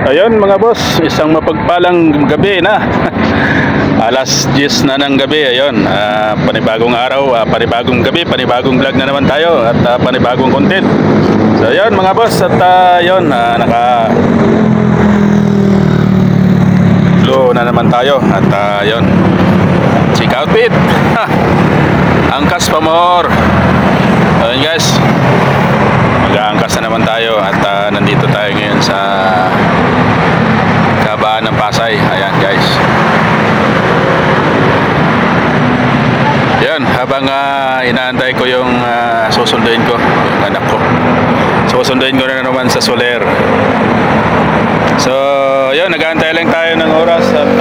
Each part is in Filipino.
Ayun mga boss, isang mapagpalang gabi na. Alas 10 na ng gabi. Ayun, panibagong araw, panibagong gabi, panibagong vlog na naman tayo. At panibagong content. So ayun mga boss, at ayun, naka flow na naman tayo. At ayun, check outfit. Angkas pa more. Ayun guys, mag-aangkas na naman tayo. At nandito tayo ngayon sa Kabaan ng Pasay. Ayan guys. Yan, habang inaantay ko yung susunduin ko, yung anak ko. Susunduin ko na naman sa Soler. So, yun, nag-aantay lang tayo ng oras. At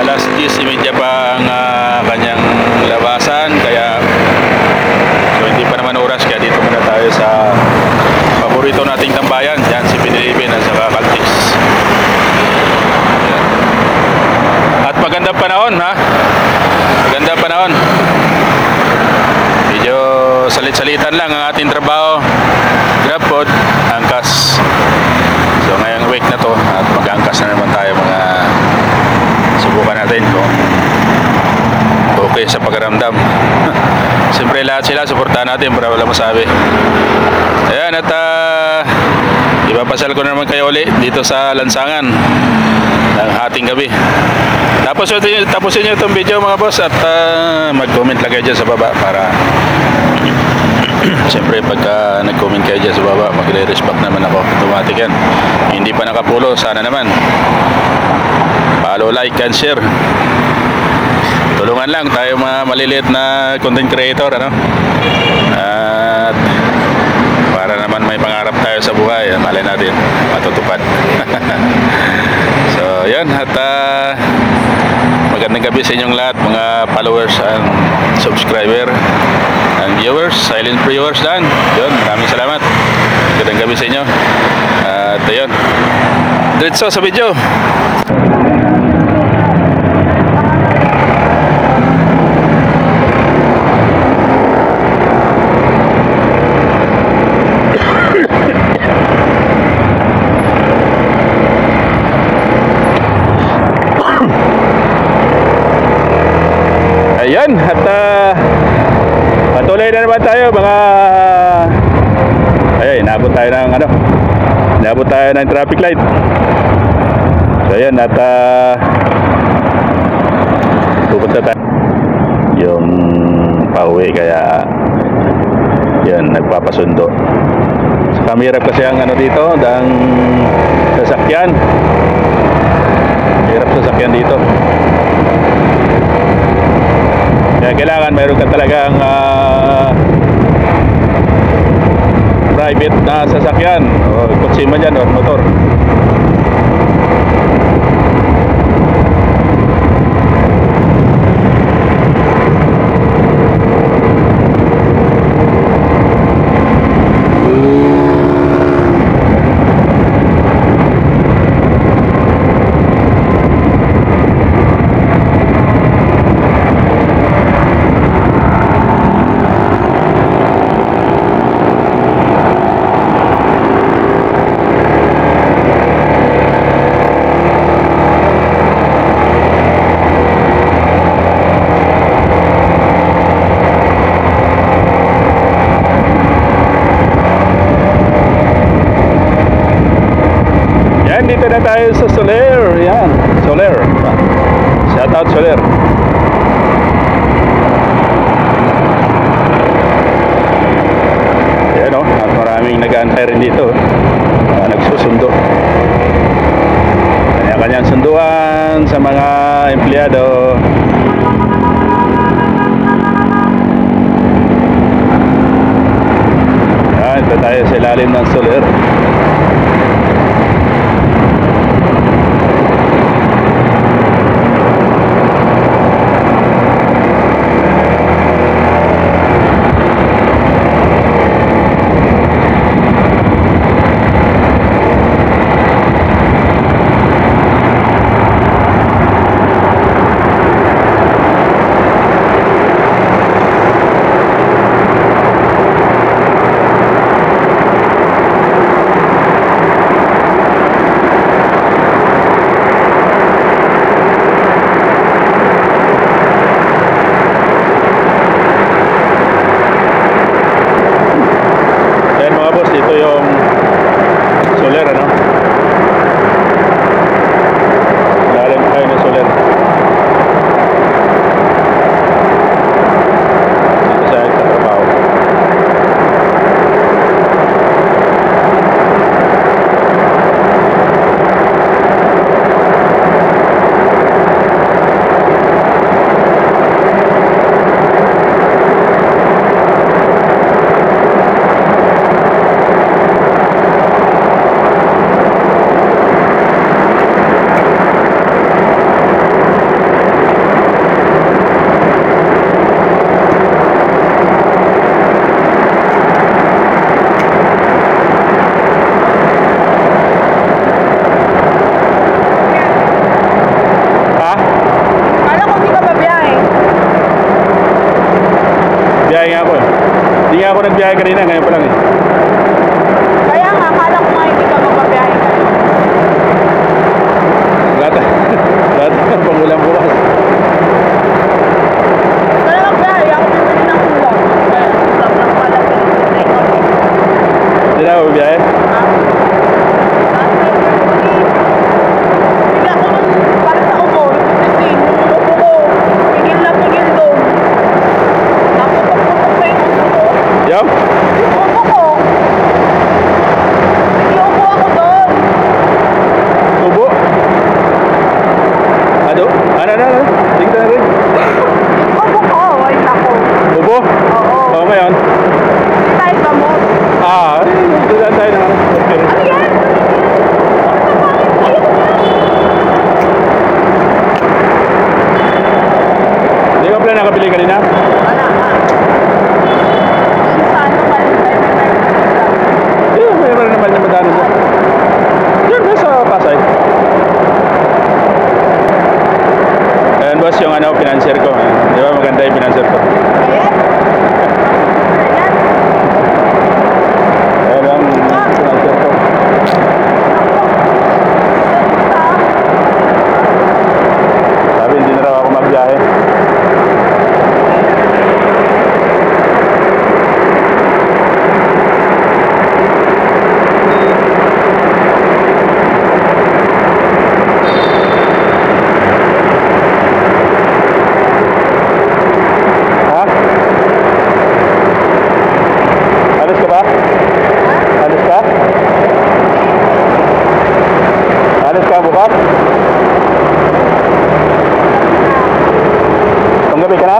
alas 10:30 pa ang kanyang labasan. Kaya so hindi pa naman oras, kaya dito muna tayo sa paborito nating tambayan. Yan, si Pinilipin at saka Caltex. At magandang panahon, ha? Magandang panahon. Medyo salit-salitan lang ang ating trabaho. Grab food, angkas. So ngayong week na to, at mag-angkas na naman tayo. Mga subukan natin kung okay sa pagramdam. Siyempre lahat sila suportahan natin para wala masabi. Ayan, at ipapasal ko na naman kayo ulit dito sa lansangan ng ating gabi. Tapusin nyo itong video mga boss. At mag-comment lang kayo dyan sa baba para siyempre pagka nag-comment kayo dyan sa baba, magre-respect naman ako. Automatic yan. Hindi pa nakapulo, sana naman follow, like, and share. Tulungan lang tayo mga maliliit na content creator, ano? At para naman may pangarap tayo sa buhay, malay natin matutupad. So yan, at magandang gabi sa inyong lahat, mga followers and subscriber and viewers, silent viewers dan. Yun, maraming salamat. Magandang gabi sa inyo. At ayun, diretso sa video. Ayan, at patuloy na naman tayo mga inabot tayo ng inabot tayo ng traffic light. So ayan, at pupunta tayo yung pauwi, kaya yan, nagpapasundo. So kamirap kasi ang dito, ang sasakyan. Hirap sasakyan dito. Kaya kailangan mayroon ka talagang private na sasakyan o kotse man dyan o motor. Dito na tayo sa Soler. Yan, Soler. Shout out Soler. Yan o, at maraming nag-aantay rin dito. Nagsusundo. Kanya-kanyang sunduan sa mga empleyado. Yan, ito tayo sa ilalim ng Soler. nagbiyahe kanina, ngayon pa lang eh. Kaya nga, akala ko nga hindi ka magbabiyahe ka. Lahat ng pangulang bukas. Kaya magbiyahe, ako bibili ng ulam. Kaya ulam lang pala pinag-try ko. Hindi na ako biyahe. Ha? Hindi ako nung para sa ubo, kasi nung ubo ko, tigil na tigil doon. Naputok-putok pa yung ubo ko. Yung? Yung ubo ko. Nag-iubo ako doon. Tubo? Ano? Ano? Tingnan na rin. Ubo ko, ay nako. Tubo? Oo. Oo, ngayon. Tayo ba mo? Dudaan tayo ng ano. Ano yan? Ayun na. Hindi ka pala nakabili kanina? Wala nga. Yung sa ano pa rin tayo na Hindi, mayroon naman yung madano mo. Yan, sa Pasay. Ayan boss, yung ano, financier ko. Di ba maganda yung financier ko? Ayan. Ayan. Ayan ang financier ko. Sabi, hindi na raw ako magbiyahe. Ha? Alis ka ba? Alis ka? Alis ka bukas? Panggabi ka na?